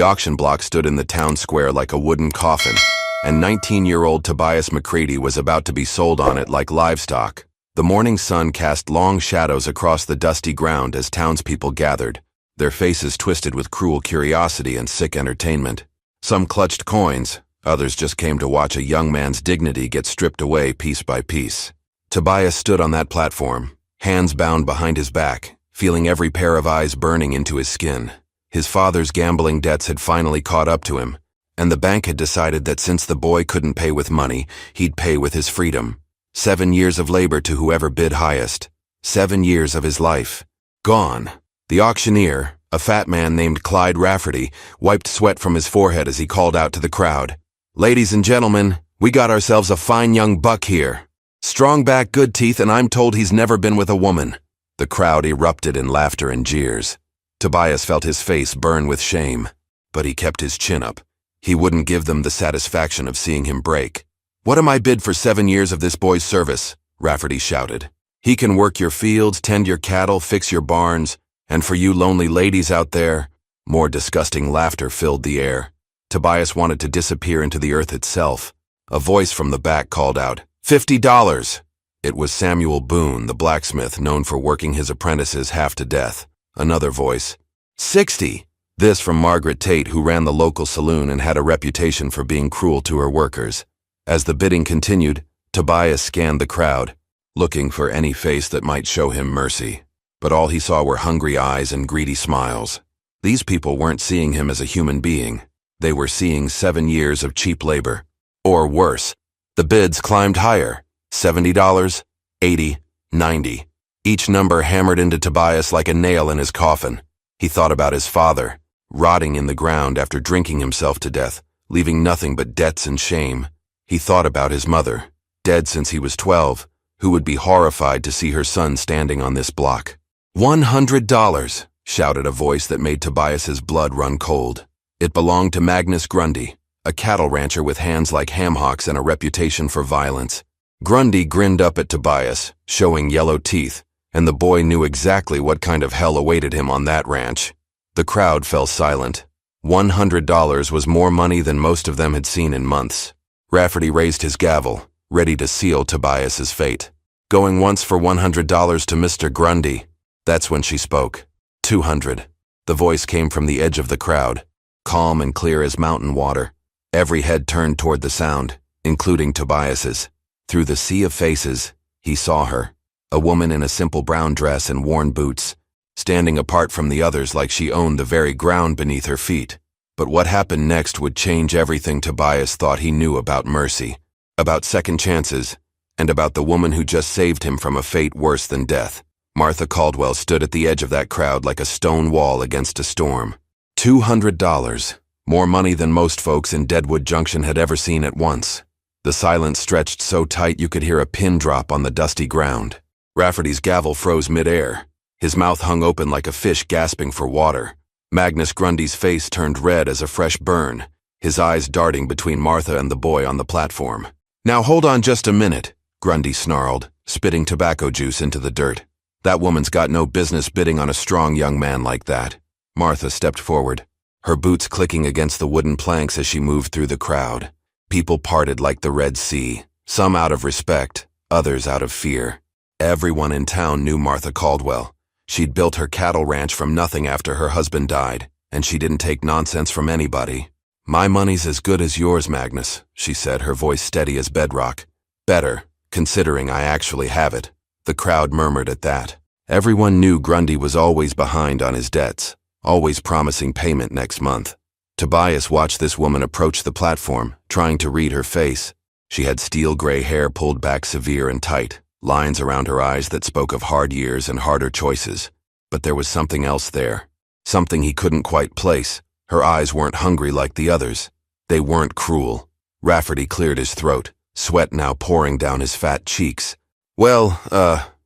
The auction block stood in the town square like a wooden coffin, and 19-year-old Tobias McCready was about to be sold on it like livestock. The morning sun cast long shadows across the dusty ground as townspeople gathered, their faces twisted with cruel curiosity and sick entertainment. Some clutched coins, others just came to watch a young man's dignity get stripped away piece by piece. Tobias stood on that platform, hands bound behind his back, feeling every pair of eyes burning into his skin. His father's gambling debts had finally caught up to him, and the bank had decided that since the boy couldn't pay with money, he'd pay with his freedom. 7 years of labor to whoever bid highest. 7 years of his life. Gone. The auctioneer, a fat man named Clyde Rafferty, wiped sweat from his forehead as he called out to the crowd. "Ladies and gentlemen, we got ourselves a fine young buck here. Strong back, good teeth, and I'm told he's never been with a woman." The crowd erupted in laughter and jeers. Tobias felt his face burn with shame, but he kept his chin up. He wouldn't give them the satisfaction of seeing him break. "What am I bid for 7 years of this boy's service?" Rafferty shouted. "He can work your fields, tend your cattle, fix your barns, and for you lonely ladies out there..." More disgusting laughter filled the air. Tobias wanted to disappear into the earth itself. A voice from the back called out, $50! It was Samuel Boone, the blacksmith known for working his apprentices half to death. Another voice, $60! This from Margaret Tate, who ran the local saloon and had a reputation for being cruel to her workers. As the bidding continued, Tobias scanned the crowd, looking for any face that might show him mercy. But all he saw were hungry eyes and greedy smiles. These people weren't seeing him as a human being. They were seeing 7 years of cheap labor. Or worse. The bids climbed higher. $70, $80, $90. Each number hammered into Tobias like a nail in his coffin. He thought about his father, rotting in the ground after drinking himself to death, leaving nothing but debts and shame. He thought about his mother, dead since he was 12, who would be horrified to see her son standing on this block. $100, shouted a voice that made Tobias's blood run cold. It belonged to Magnus Grundy, a cattle rancher with hands like ham hocks and a reputation for violence. Grundy grinned up at Tobias, showing yellow teeth, and the boy knew exactly what kind of hell awaited him on that ranch. The crowd fell silent. $100 was more money than most of them had seen in months. Rafferty raised his gavel, ready to seal Tobias's fate. "Going once for $100 to Mr. Grundy." That's when she spoke. $200. The voice came from the edge of the crowd, calm and clear as mountain water. Every head turned toward the sound, including Tobias's. Through the sea of faces, he saw her. A woman in a simple brown dress and worn boots, standing apart from the others like she owned the very ground beneath her feet. But what happened next would change everything Tobias thought he knew about mercy, about second chances, and about the woman who just saved him from a fate worse than death. Martha Caldwell stood at the edge of that crowd like a stone wall against a storm. $200, more money than most folks in Deadwood Junction had ever seen at once. The silence stretched so tight you could hear a pin drop on the dusty ground. Rafferty's gavel froze mid-air. His mouth hung open like a fish gasping for water. Magnus Grundy's face turned red as a fresh burn, his eyes darting between Martha and the boy on the platform. "Now hold on just a minute," Grundy snarled, spitting tobacco juice into the dirt. "That woman's got no business bidding on a strong young man like that." Martha stepped forward, her boots clicking against the wooden planks as she moved through the crowd. People parted like the Red Sea, some out of respect, others out of fear. Everyone in town knew Martha Caldwell. She'd built her cattle ranch from nothing after her husband died, and she didn't take nonsense from anybody. "My money's as good as yours, Magnus," she said, her voice steady as bedrock. "Better, considering I actually have it." The crowd murmured at that. Everyone knew Grundy was always behind on his debts, always promising payment next month. Tobias watched this woman approach the platform, trying to read her face. She had steel gray hair pulled back severe and tight, lines around her eyes that spoke of hard years and harder choices. But there was something else there, something he couldn't quite place. Her eyes weren't hungry like the others. They weren't cruel. Rafferty cleared his throat, sweat now pouring down his fat cheeks. "Well,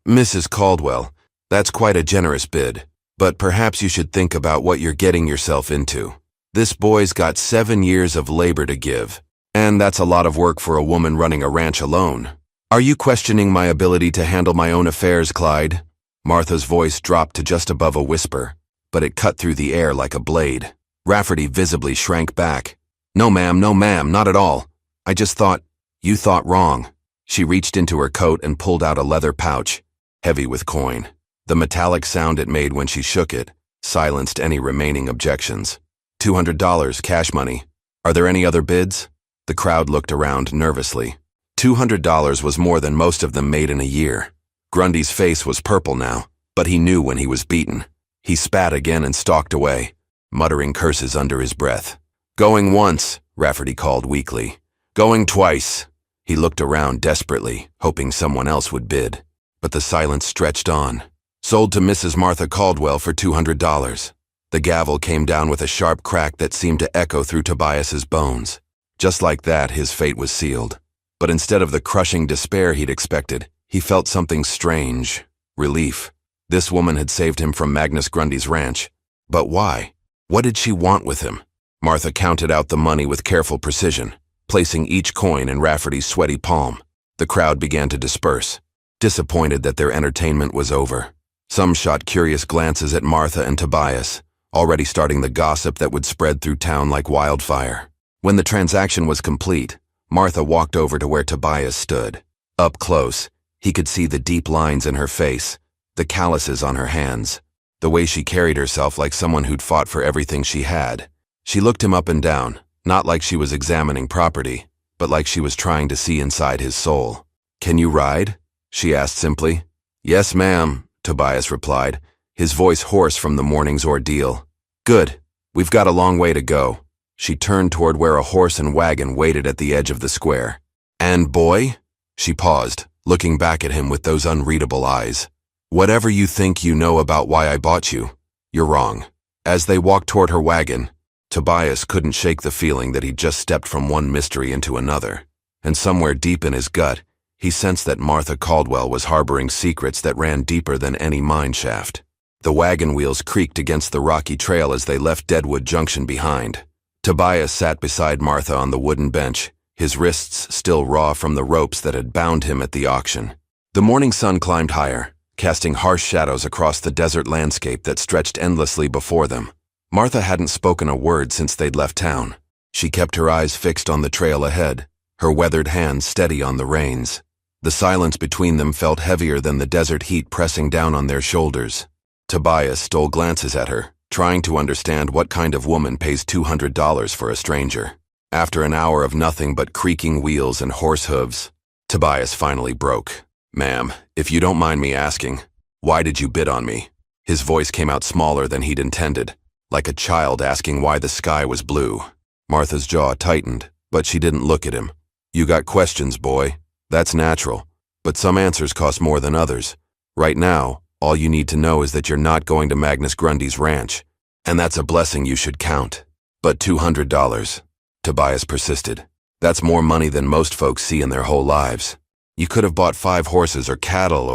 Mrs. Caldwell, that's quite a generous bid, but perhaps you should think about what you're getting yourself into. This boy's got 7 years of labor to give, and that's a lot of work for a woman running a ranch alone. Are you questioning my ability to handle my own affairs, Clyde?" Martha's voice dropped to just above a whisper, but it cut through the air like a blade. Rafferty visibly shrank back. No ma'am, not at all. I just thought, you thought wrong. She reached into her coat and pulled out a leather pouch, heavy with coin. The metallic sound it made when she shook it silenced any remaining objections. $200, cash money. Are there any other bids? The crowd looked around nervously. $200 was more than most of them made in a year. Grundy's face was purple now, but he knew when he was beaten. He spat again and stalked away, muttering curses under his breath. Going once, Rafferty called weakly. Going twice. He looked around desperately, hoping someone else would bid. But the silence stretched on. Sold to Mrs. Martha Caldwell for $200. The gavel came down with a sharp crack that seemed to echo through Tobias's bones. Just like that, his fate was sealed. But instead of the crushing despair he'd expected, he felt something strange. Relief. This woman had saved him from Magnus Grundy's ranch. But why? What did she want with him? Martha counted out the money with careful precision, placing each coin in Rafferty's sweaty palm. The crowd began to disperse, disappointed that their entertainment was over. Some shot curious glances at Martha and Tobias, already starting the gossip that would spread through town like wildfire. When the transaction was complete, Martha walked over to where Tobias stood. Up close, he could see the deep lines in her face, the calluses on her hands, the way she carried herself like someone who'd fought for everything she had. She looked him up and down, not like she was examining property, but like she was trying to see inside his soul. Can you ride? She asked simply. Yes, ma'am, Tobias replied, his voice hoarse from the morning's ordeal. Good. We've got a long way to go. She turned toward where a horse and wagon waited at the edge of the square. And boy? She paused, looking back at him with those unreadable eyes. Whatever you think you know about why I bought you, you're wrong. As they walked toward her wagon, Tobias couldn't shake the feeling that he'd just stepped from one mystery into another. And somewhere deep in his gut, he sensed that Martha Caldwell was harboring secrets that ran deeper than any mine shaft. The wagon wheels creaked against the rocky trail as they left Deadwood Junction behind. Tobias sat beside Martha on the wooden bench, his wrists still raw from the ropes that had bound him at the auction. The morning sun climbed higher, casting harsh shadows across the desert landscape that stretched endlessly before them. Martha hadn't spoken a word since they'd left town. She kept her eyes fixed on the trail ahead, her weathered hands steady on the reins. The silence between them felt heavier than the desert heat pressing down on their shoulders. Tobias stole glances at her, trying to understand what kind of woman pays $200 for a stranger. After an hour of nothing but creaking wheels and horse hooves, Tobias finally broke. Ma'am, if you don't mind me asking, why did you bid on me? His voice came out smaller than he'd intended, like a child asking why the sky was blue. Martha's jaw tightened, but she didn't look at him. You got questions, boy. That's natural, but some answers cost more than others. Right now, all you need to know is that you're not going to Magnus Grundy's ranch, and that's a blessing you should count. But $200, Tobias persisted. That's more money than most folks see in their whole lives. You could have bought 5 horses or cattle,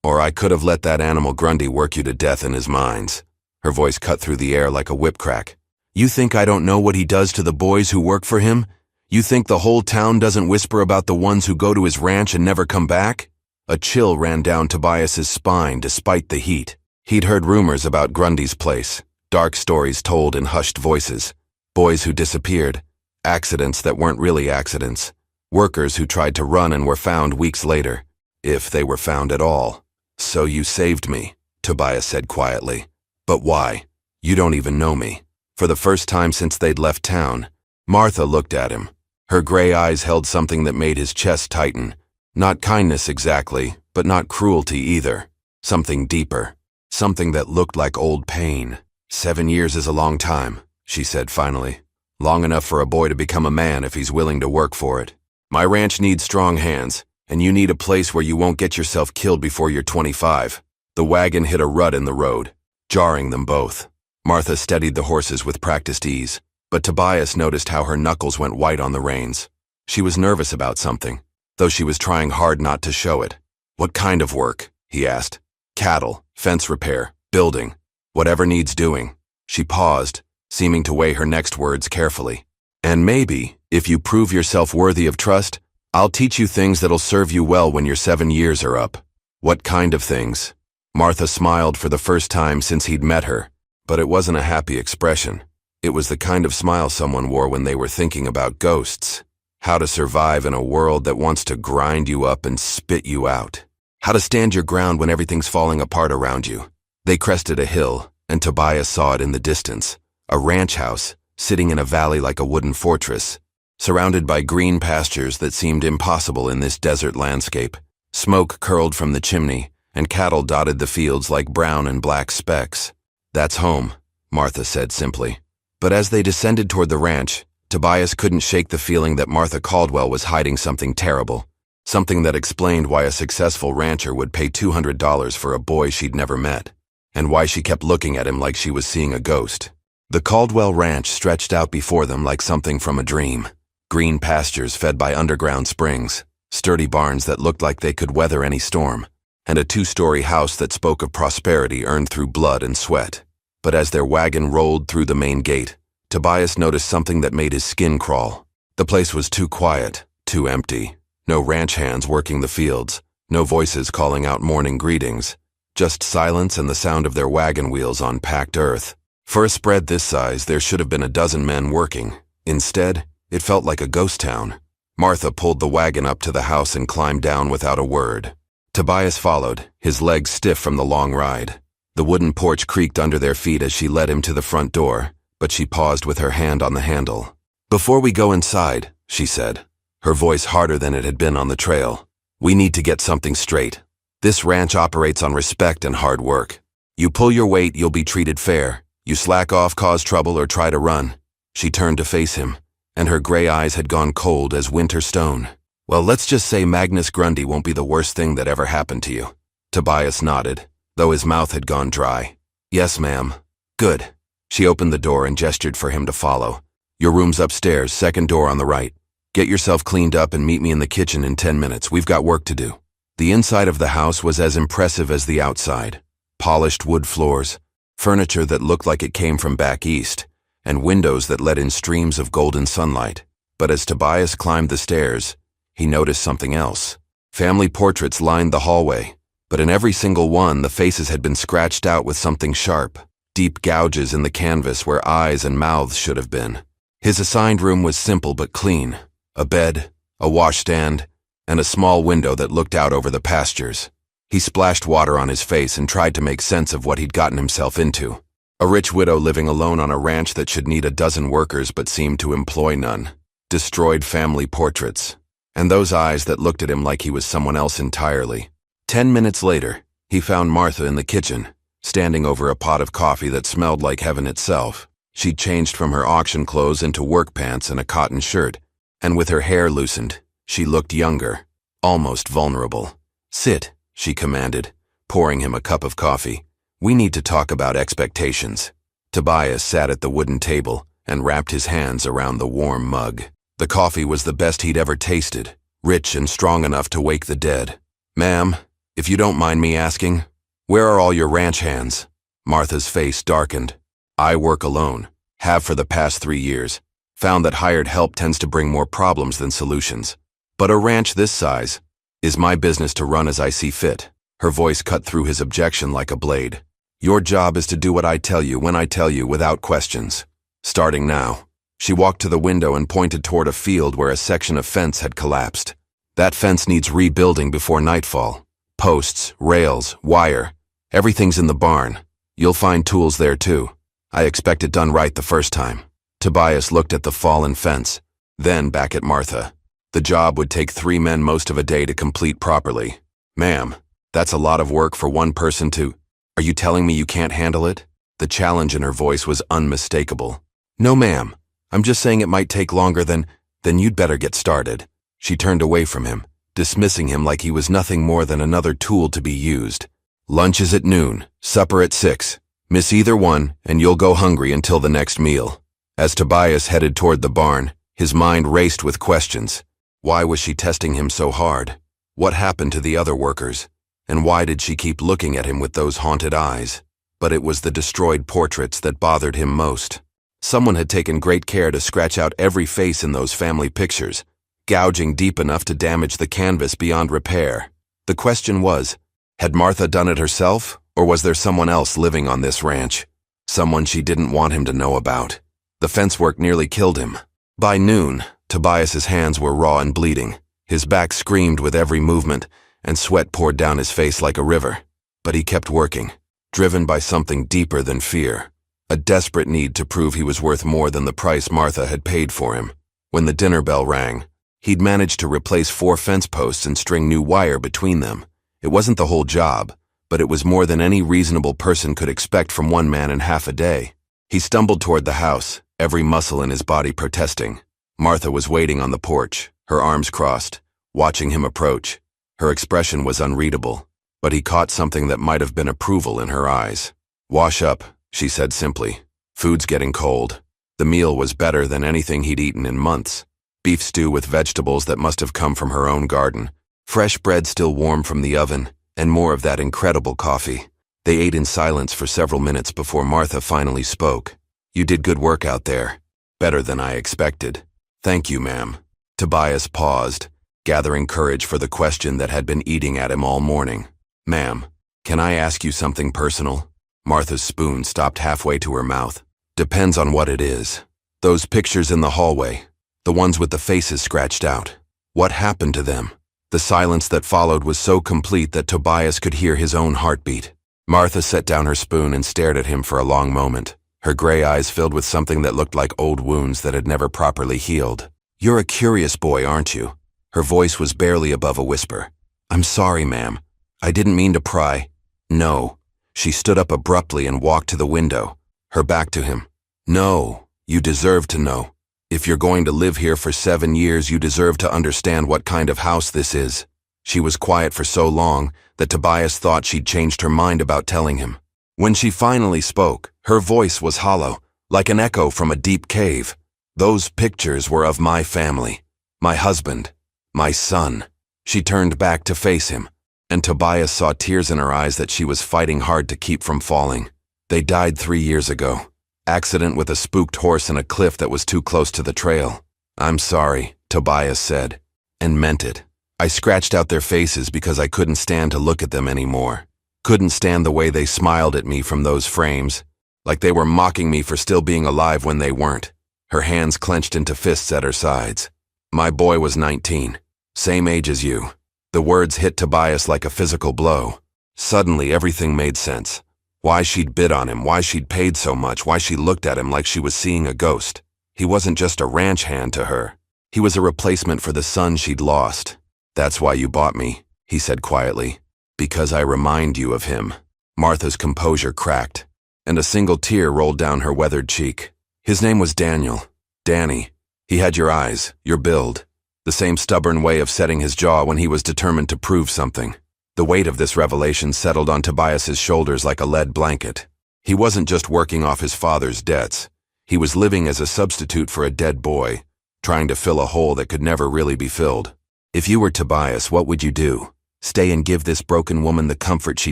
or I could have let that animal Grundy work you to death in his mines. Her voice cut through the air like a whip crack. You think I don't know what he does to the boys who work for him? You think the whole town doesn't whisper about the ones who go to his ranch and never come back? A chill ran down Tobias's spine despite the heat. He'd heard rumors about Grundy's place, dark stories told in hushed voices, boys who disappeared, accidents that weren't really accidents, workers who tried to run and were found weeks later, if they were found at all. So you saved me, Tobias said quietly. But why? You don't even know me. For the first time since they'd left town, Martha looked at him. Her gray eyes held something that made his chest tighten. Not kindness exactly, but not cruelty either. Something deeper. Something that looked like old pain. 7 years is a long time, she said finally. Long enough for a boy to become a man if he's willing to work for it. My ranch needs strong hands, and you need a place where you won't get yourself killed before you're 25. The wagon hit a rut in the road, jarring them both. Martha steadied the horses with practiced ease, but Tobias noticed how her knuckles went white on the reins. She was nervous about something, though she was trying hard not to show it. What kind of work? He asked. Cattle, fence repair, building, whatever needs doing. She paused, seeming to weigh her next words carefully. And maybe, if you prove yourself worthy of trust, I'll teach you things that'll serve you well when your 7 years are up. What kind of things? Martha smiled for the first time since he'd met her, but it wasn't a happy expression. It was the kind of smile someone wore when they were thinking about ghosts. How to survive in a world that wants to grind you up and spit you out. How to stand your ground when everything's falling apart around you. They crested a hill, and Tobias saw it in the distance. A ranch house, sitting in a valley like a wooden fortress, surrounded by green pastures that seemed impossible in this desert landscape. Smoke curled from the chimney, and cattle dotted the fields like brown and black specks. "That's home," Martha said simply. But as they descended toward the ranch, Tobias couldn't shake the feeling that Martha Caldwell was hiding something terrible. Something that explained why a successful rancher would pay $200 for a boy she'd never met, and why she kept looking at him like she was seeing a ghost. The Caldwell Ranch stretched out before them like something from a dream. Green pastures fed by underground springs, sturdy barns that looked like they could weather any storm, and a two-story house that spoke of prosperity earned through blood and sweat. But as their wagon rolled through the main gate, Tobias noticed something that made his skin crawl. The place was too quiet, too empty. No ranch hands working the fields, no voices calling out morning greetings, just silence and the sound of their wagon wheels on packed earth. For a spread this size, there should have been a dozen men working. Instead, it felt like a ghost town. Martha pulled the wagon up to the house and climbed down without a word. Tobias followed, his legs stiff from the long ride. The wooden porch creaked under their feet as she led him to the front door, but she paused with her hand on the handle. "Before we go inside," she said, her voice harder than it had been on the trail, "we need to get something straight. This ranch operates on respect and hard work. You pull your weight, you'll be treated fair. You slack off, cause trouble, or try to run." She turned to face him, and her gray eyes had gone cold as winter stone. "Well, let's just say Magnus Grundy won't be the worst thing that ever happened to you." Tobias nodded, though his mouth had gone dry. "Yes, ma'am." "Good." She opened the door and gestured for him to follow. "Your room's upstairs, second door on the right. Get yourself cleaned up and meet me in the kitchen in 10 minutes. We've got work to do." The inside of the house was as impressive as the outside. Polished wood floors, furniture that looked like it came from back east, and windows that let in streams of golden sunlight. But as Tobias climbed the stairs, he noticed something else. Family portraits lined the hallway, but in every single one the faces had been scratched out with something sharp, deep gouges in the canvas where eyes and mouths should have been. His assigned room was simple but clean. A bed, a washstand, and a small window that looked out over the pastures. He splashed water on his face and tried to make sense of what he'd gotten himself into. A rich widow living alone on a ranch that should need a dozen workers but seemed to employ none. Destroyed family portraits. And those eyes that looked at him like he was someone else entirely. 10 minutes later, he found Martha in the kitchen, standing over a pot of coffee that smelled like heaven itself. She'd changed from her auction clothes into work pants and a cotton shirt, and with her hair loosened, she looked younger, almost vulnerable. "Sit," she commanded, pouring him a cup of coffee. "We need to talk about expectations." Tobias sat at the wooden table and wrapped his hands around the warm mug. The coffee was the best he'd ever tasted, rich and strong enough to wake the dead. "Ma'am, if you don't mind me asking, where are all your ranch hands?" Martha's face darkened. "I work alone, have for the past 3 years. Found that hired help tends to bring more problems than solutions. But a ranch this size is my business to run as I see fit." Her voice cut through his objection like a blade. "Your job is to do what I tell you when I tell you without questions. Starting now." She walked to the window and pointed toward a field where a section of fence had collapsed. "That fence needs rebuilding before nightfall. Posts, rails, wire, everything's in the barn. You'll find tools there too. I expect it done right the first time." Tobias looked at the fallen fence, then back at Martha. The job would take 3 men most of a day to complete properly. "Ma'am, that's a lot of work for one person to... Are you telling me you can't handle it?" The challenge in her voice was unmistakable. "No, ma'am. I'm just saying it might take longer than you'd better get started." She turned away from him, dismissing him like he was nothing more than another tool to be used. "Lunch is at noon, supper at 6. Miss either one, and you'll go hungry until the next meal." As Tobias headed toward the barn, his mind raced with questions. Why was she testing him so hard? What happened to the other workers? And why did she keep looking at him with those haunted eyes? But it was the destroyed portraits that bothered him most. Someone had taken great care to scratch out every face in those family pictures, gouging deep enough to damage the canvas beyond repair. The question was, had Martha done it herself, or was there someone else living on this ranch? Someone she didn't want him to know about. The fence work nearly killed him. By noon, Tobias's hands were raw and bleeding. His back screamed with every movement, and sweat poured down his face like a river. But he kept working, driven by something deeper than fear. A desperate need to prove he was worth more than the price Martha had paid for him. When the dinner bell rang, he'd managed to replace 4 fence posts and string new wire between them. It wasn't the whole job, but it was more than any reasonable person could expect from one man in half a day. He stumbled toward the house, every muscle in his body protesting. Martha was waiting on the porch, her arms crossed, watching him approach. Her expression was unreadable, but he caught something that might have been approval in her eyes. "Wash up," she said simply. "Food's getting cold." The meal was better than anything he'd eaten in months. Beef stew with vegetables that must have come from her own garden, fresh bread still warm from the oven, and more of that incredible coffee. They ate in silence for several minutes before Martha finally spoke. "You did good work out there. Better than I expected." "Thank you, ma'am." Tobias paused, gathering courage for the question that had been eating at him all morning. "Ma'am, can I ask you something personal?" Martha's spoon stopped halfway to her mouth. "Depends on what it is. Those pictures in the hallway, the ones with the faces scratched out. What happened to them?" The silence that followed was so complete that Tobias could hear his own heartbeat. Martha set down her spoon and stared at him for a long moment, her gray eyes filled with something that looked like old wounds that had never properly healed. "You're a curious boy, aren't you?" Her voice was barely above a whisper. "I'm sorry, ma'am. I didn't mean to pry." "No." She stood up abruptly and walked to the window, her back to him. "No, you deserve to know. If you're going to live here for 7 years, you deserve to understand what kind of house this is." She was quiet for so long that Tobias thought she'd changed her mind about telling him. When she finally spoke, her voice was hollow, like an echo from a deep cave. "Those pictures were of my family, my husband, my son." She turned back to face him, and Tobias saw tears in her eyes that she was fighting hard to keep from falling. "They died 3 years ago. Accident with a spooked horse in a cliff that was too close to the trail." "I'm sorry," Tobias said, and meant it. "I scratched out their faces because I couldn't stand to look at them anymore. Couldn't stand the way they smiled at me from those frames, like they were mocking me for still being alive when they weren't." Her hands clenched into fists at her sides. "My boy was 19, same age as you." The words hit Tobias like a physical blow. Suddenly everything made sense. Why she'd bid on him, why she'd paid so much, why she looked at him like she was seeing a ghost. He wasn't just a ranch hand to her. He was a replacement for the son she'd lost. "That's why you bought me," he said quietly. "Because I remind you of him." Martha's composure cracked, and a single tear rolled down her weathered cheek. "His name was Daniel. Danny. He had your eyes, your build, the same stubborn way of setting his jaw when he was determined to prove something." The weight of this revelation settled on Tobias's shoulders like a lead blanket. He wasn't just working off his father's debts. He was living as a substitute for a dead boy, trying to fill a hole that could never really be filled. "If you were Tobias, what would you do? Stay and give this broken woman the comfort she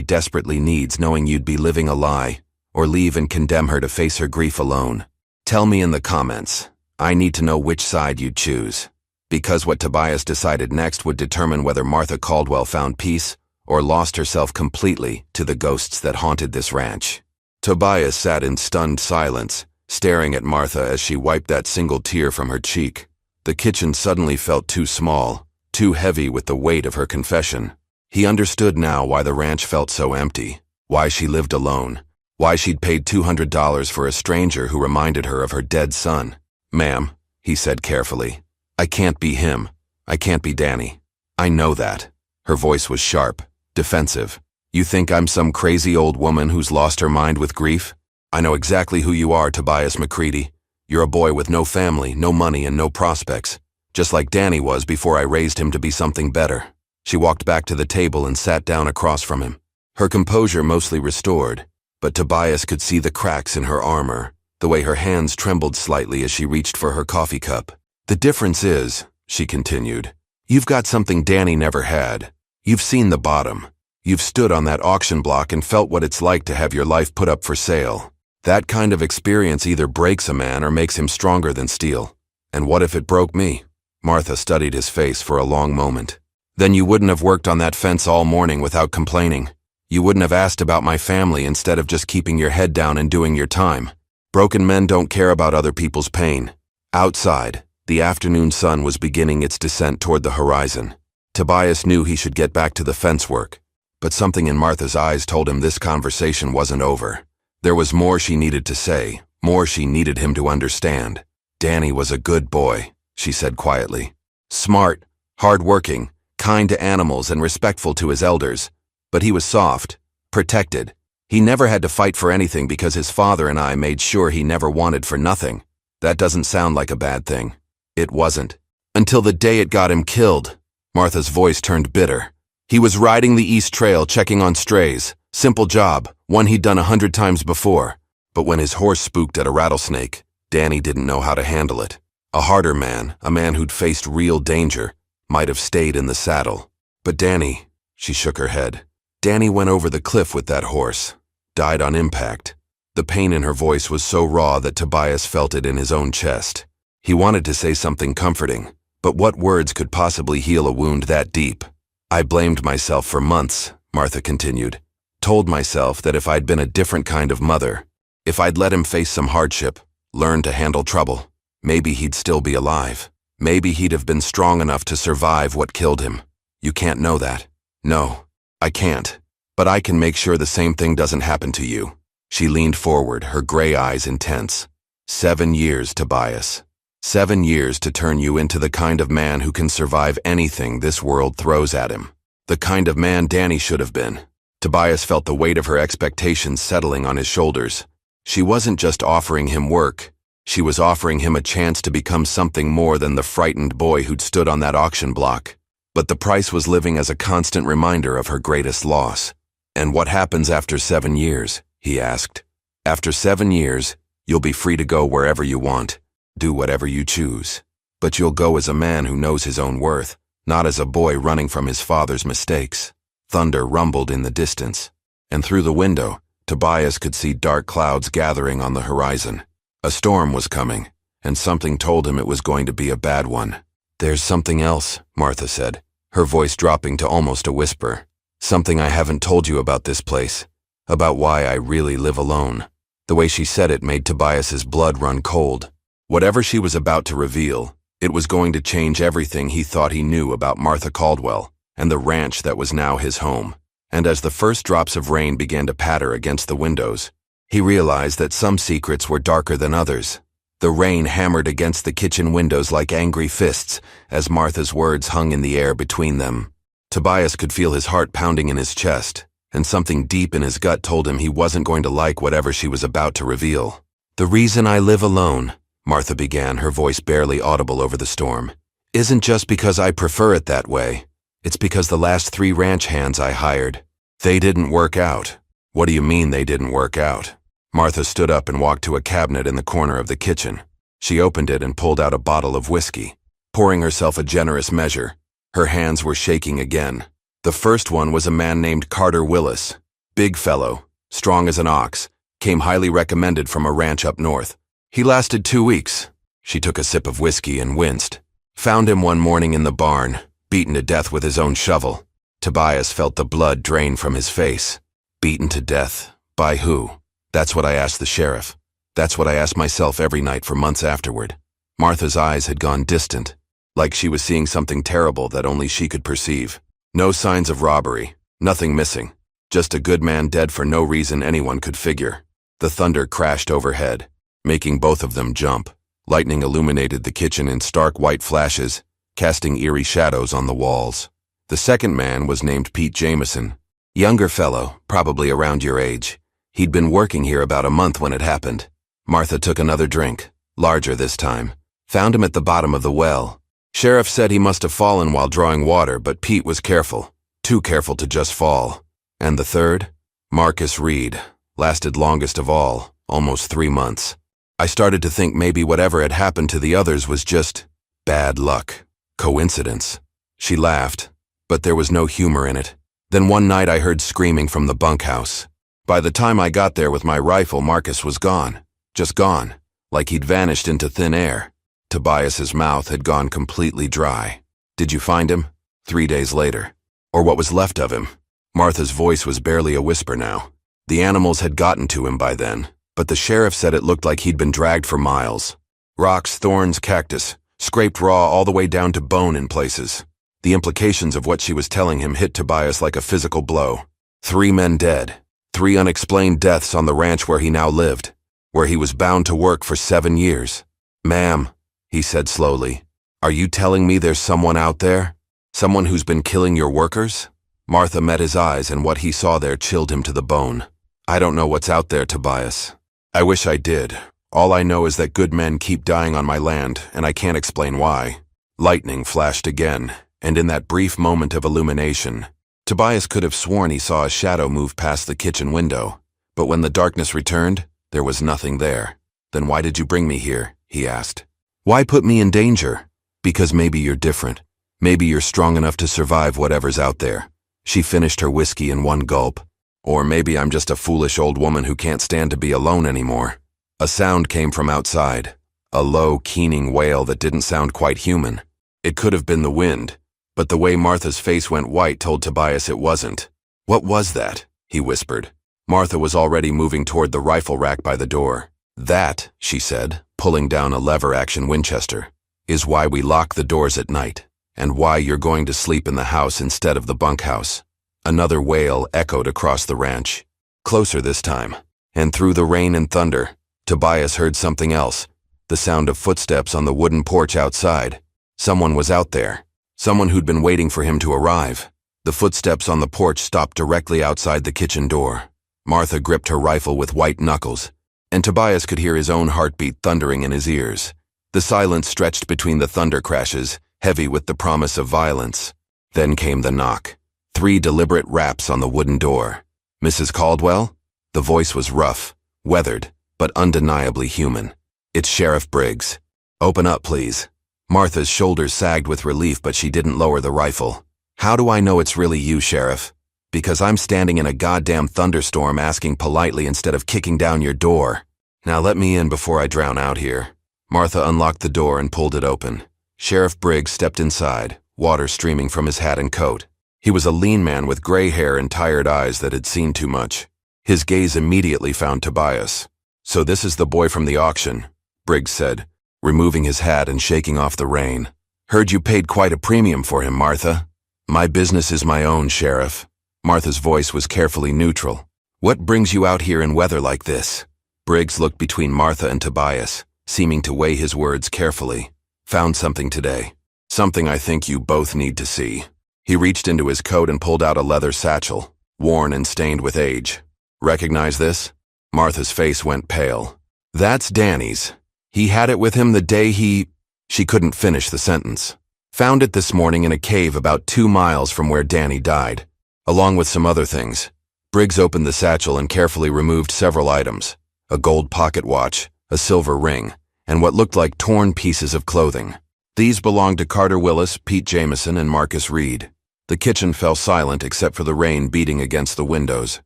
desperately needs, knowing you'd be living a lie, or leave and condemn her to face her grief alone? Tell me in the comments. I need to know which side you'd choose. Because what Tobias decided next would determine whether Martha Caldwell found peace or lost herself completely to the ghosts that haunted this ranch. Tobias sat in stunned silence, staring at Martha as she wiped that single tear from her cheek. The kitchen suddenly felt too small, too heavy with the weight of her confession. He understood now why the ranch felt so empty, why she lived alone, why she'd paid $200 for a stranger who reminded her of her dead son. "Ma'am," he said carefully, "I can't be him. I can't be Danny. I know that." Her voice was sharp, defensive. "You think I'm some crazy old woman who's lost her mind with grief? I know exactly who you are, Tobias McCready. You're a boy with no family, no money, and no prospects, just like Danny was before I raised him to be something better." She walked back to the table and sat down across from him, her composure mostly restored, but Tobias could see the cracks in her armor, the way her hands trembled slightly as she reached for her coffee cup. "The difference is," she continued, "you've got something Danny never had. You've seen the bottom. You've stood on that auction block and felt what it's like to have your life put up for sale. That kind of experience either breaks a man or makes him stronger than steel. And what if it broke me?" Martha studied his face for a long moment. "Then you wouldn't have worked on that fence all morning without complaining. You wouldn't have asked about my family instead of just keeping your head down and doing your time. Broken men don't care about other people's pain. Outside, the afternoon sun was beginning its descent toward the horizon. Tobias knew he should get back to the fence work, but something in Martha's eyes told him this conversation wasn't over. There was more she needed to say, more she needed him to understand. Danny was a good boy, she said quietly. Smart, hard-working, kind to animals and respectful to his elders. But he was soft, protected. He never had to fight for anything because his father and I made sure he never wanted for nothing. That doesn't sound like a bad thing. It wasn't. Until the day it got him killed. Martha's voice turned bitter. He was riding the East Trail checking on strays. Simple job, one he'd done 100 times before. But when his horse spooked at a rattlesnake, Danny didn't know how to handle it. A harder man, a man who'd faced real danger, might have stayed in the saddle. But Danny, she shook her head. Danny went over the cliff with that horse. Died on impact. The pain in her voice was so raw that Tobias felt it in his own chest. He wanted to say something comforting, but what words could possibly heal a wound that deep? I blamed myself for months, Martha continued. Told myself that if I'd been a different kind of mother, if I'd let him face some hardship, learn to handle trouble, maybe he'd still be alive. Maybe he'd have been strong enough to survive what killed him. You can't know that. No, I can't. But I can make sure the same thing doesn't happen to you. She leaned forward, her gray eyes intense. 7 years, Tobias. 7 years to turn you into the kind of man who can survive anything this world throws at him. The kind of man Danny should have been. Tobias felt the weight of her expectations settling on his shoulders. She wasn't just offering him work. She was offering him a chance to become something more than the frightened boy who'd stood on that auction block. But the price was living as a constant reminder of her greatest loss. And what happens after 7 years? He asked. After 7 years, you'll be free to go wherever you want, do whatever you choose. But you'll go as a man who knows his own worth, not as a boy running from his father's mistakes. Thunder rumbled in the distance, and through the window, Tobias could see dark clouds gathering on the horizon. A storm was coming, and something told him it was going to be a bad one. There's something else, Martha said, her voice dropping to almost a whisper. Something I haven't told you about this place, about why I really live alone. The way she said it made Tobias's blood run cold. Whatever she was about to reveal, it was going to change everything he thought he knew about Martha Caldwell and the ranch that was now his home. And as the first drops of rain began to patter against the windows, he realized that some secrets were darker than others. The rain hammered against the kitchen windows like angry fists as Martha's words hung in the air between them. Tobias could feel his heart pounding in his chest, and something deep in his gut told him he wasn't going to like whatever she was about to reveal. The reason I live alone, Martha began, her voice barely audible over the storm, isn't just because I prefer it that way. It's because the last 3 ranch hands I hired, they didn't work out. What do you mean they didn't work out? Martha stood up and walked to a cabinet in the corner of the kitchen. She opened it and pulled out a bottle of whiskey, pouring herself a generous measure. Her hands were shaking again. The first one was a man named Carter Willis. Big fellow, strong as an ox, came highly recommended from a ranch up north. He lasted 2 weeks. She took a sip of whiskey and winced. Found him one morning in the barn, beaten to death with his own shovel. Tobias felt the blood drain from his face. Beaten to death? By who? That's what I asked the sheriff. That's what I asked myself every night for months afterward. Martha's eyes had gone distant, like she was seeing something terrible that only she could perceive. No signs of robbery, nothing missing. Just a good man dead for no reason anyone could figure. The thunder crashed overhead, making both of them jump. Lightning illuminated the kitchen in stark white flashes, casting eerie shadows on the walls. The second man was named Pete Jameson. Younger fellow, probably around your age. He'd been working here about a month when it happened. Martha took another drink, larger this time. Found him at the bottom of the well. Sheriff said he must have fallen while drawing water, but Pete was careful. Too careful to just fall. And the third? Marcus Reed. Lasted longest of all, almost 3 months. I started to think maybe whatever had happened to the others was just bad luck. Coincidence. She laughed, but there was no humor in it. Then one night I heard screaming from the bunkhouse. By the time I got there with my rifle, Marcus was gone. Just gone. Like he'd vanished into thin air. Tobias's mouth had gone completely dry. Did you find him? 3 days later. Or what was left of him? Martha's voice was barely a whisper now. The animals had gotten to him by then. but the sheriff said it looked like he'd been dragged for miles. Rocks, thorns, cactus, scraped raw all the way down to bone in places. The implications of what she was telling him hit Tobias like a physical blow. 3 men dead. 3 unexplained deaths on the ranch where he now lived, where he was bound to work for 7 years. "Ma'am," he said slowly, "are you telling me there's someone out there? Someone who's been killing your workers?" Martha met his eyes, and what he saw there chilled him to the bone. "I don't know what's out there, Tobias. I wish I did. All I know is that good men keep dying on my land, and I can't explain why." Lightning flashed again, and in that brief moment of illumination, Tobias could have sworn he saw a shadow move past the kitchen window. But when the darkness returned, there was nothing there. "Then why did you bring me here?" he asked. "Why put me in danger?" "Because maybe you're different. Maybe you're strong enough to survive whatever's out there." She finished her whiskey in one gulp. "Or maybe I'm just a foolish old woman who can't stand to be alone anymore." A sound came from outside, a low, keening wail that didn't sound quite human. It could have been the wind, but the way Martha's face went white told Tobias it wasn't. "What was that?" he whispered. Martha was already moving toward the rifle rack by the door. "That," she said, pulling down a lever-action Winchester, "is why we lock the doors at night, and why you're going to sleep in the house instead of the bunkhouse." Another wail echoed across the ranch, closer this time, and through the rain and thunder, Tobias heard something else, the sound of footsteps on the wooden porch outside. Someone was out there, someone who'd been waiting for him to arrive. The footsteps on the porch stopped directly outside the kitchen door. Martha gripped her rifle with white knuckles, and Tobias could hear his own heartbeat thundering in his ears. The silence stretched between the thunder crashes, heavy with the promise of violence. Then came the knock. 3 deliberate raps on the wooden door. "Mrs. Caldwell?" The voice was rough, weathered, but undeniably human. "It's Sheriff Briggs." "Open up, please." Martha's shoulders sagged with relief, but she didn't lower the rifle. "How do I know it's really you, Sheriff?" "Because I'm standing in a goddamn thunderstorm asking politely instead of kicking down your door. Now let me in before I drown out here." Martha unlocked the door and pulled it open. Sheriff Briggs stepped inside, water streaming from his hat and coat. He was a lean man with gray hair and tired eyes that had seen too much. His gaze immediately found Tobias. "So this is the boy from the auction," Briggs said, removing his hat and shaking off the rain. "Heard you paid quite a premium for him, Martha." "My business is my own, Sheriff." Martha's voice was carefully neutral. "What brings you out here in weather like this?" Briggs looked between Martha and Tobias, seeming to weigh his words carefully. "Found something today. Something I think you both need to see." He reached into his coat and pulled out a leather satchel, worn and stained with age. "Recognize this?" Martha's face went pale. "That's Danny's. He had it with him the day he—" She couldn't finish the sentence. "Found it this morning in a cave about 2 miles from where Danny died, along with some other things." Briggs opened the satchel and carefully removed several items: a gold pocket watch, a silver ring, and what looked like torn pieces of clothing. These belonged to Carter Willis, Pete Jameson, and Marcus Reed. The kitchen fell silent except for the rain beating against the windows.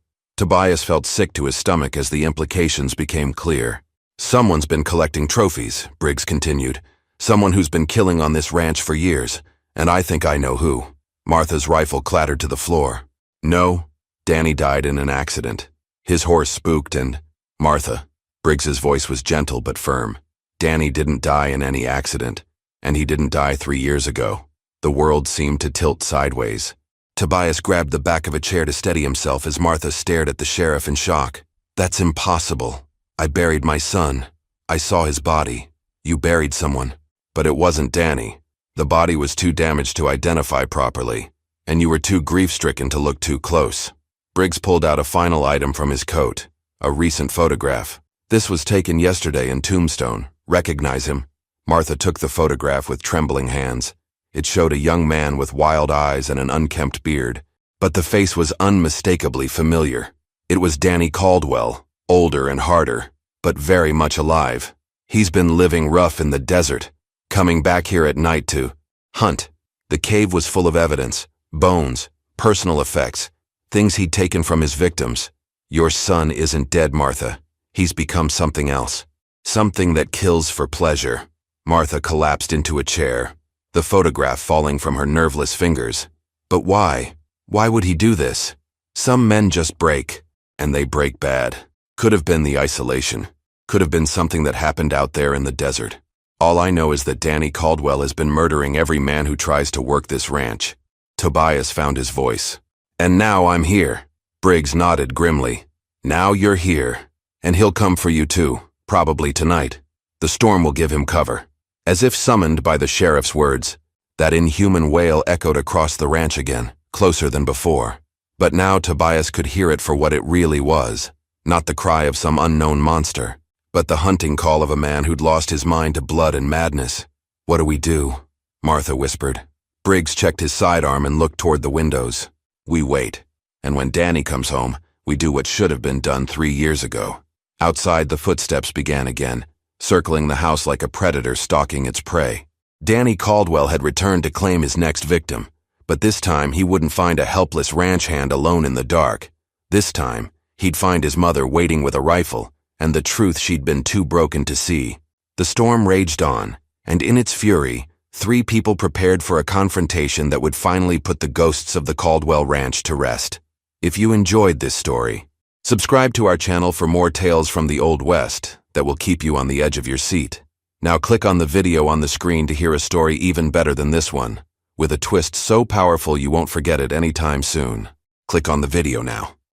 Tobias felt sick to his stomach as the implications became clear. "Someone's been collecting trophies," Briggs continued. "Someone who's been killing on this ranch for years, and I think I know who." Martha's rifle clattered to the floor. "No, Danny died in an accident. His horse spooked and—" "Martha," Briggs's voice was gentle but firm. "Danny didn't die in any accident, and he didn't die 3 years ago." The world seemed to tilt sideways. Tobias grabbed the back of a chair to steady himself as Martha stared at the sheriff in shock. "That's impossible. I buried my son. I saw his body. You buried someone. But it wasn't Danny. The body was too damaged to identify properly, and you were too grief-stricken to look too close." Briggs pulled out a final item from his coat, a recent photograph. "This was taken yesterday in Tombstone. Recognize him?" Martha took the photograph with trembling hands. It showed a young man with wild eyes and an unkempt beard, but the face was unmistakably familiar. It was Danny Caldwell, older and harder, but very much alive. He's been living rough in the desert, coming back here at night to hunt. The cave was full of evidence, bones, personal effects, things he'd taken from his victims. Your son isn't dead, Martha. He's become something else. Something that kills for pleasure. Martha collapsed into a chair, the photograph falling from her nerveless fingers. But why? Why would he do this? Some men just break, and they break bad. Could have been the isolation. Could have been something that happened out there in the desert. All I know is that Danny Caldwell has been murdering every man who tries to work this ranch. Tobias found his voice. And now I'm here. Briggs nodded grimly. Now you're here. And he'll come for you too, probably tonight. The storm will give him cover. As if summoned by the sheriff's words, that inhuman wail echoed across the ranch again, closer than before. But now Tobias could hear it for what it really was. Not the cry of some unknown monster, but the hunting call of a man who'd lost his mind to blood and madness. What do we do? Martha whispered. Briggs checked his sidearm and looked toward the windows. We wait. And when Danny comes home, we do what should have been done 3 years ago. Outside, the footsteps began again, circling the house like a predator stalking its prey. Danny Caldwell had returned to claim his next victim, but this time he wouldn't find a helpless ranch hand alone in the dark. This time, he'd find his mother waiting with a rifle, and the truth she'd been too broken to see. The storm raged on, and in its fury, 3 people prepared for a confrontation that would finally put the ghosts of the Caldwell Ranch to rest. If you enjoyed this story, subscribe to our channel for more tales from the Old West that will keep you on the edge of your seat. Now click on the video on the screen to hear a story even better than this one, with a twist so powerful you won't forget it anytime soon. Click on the video now.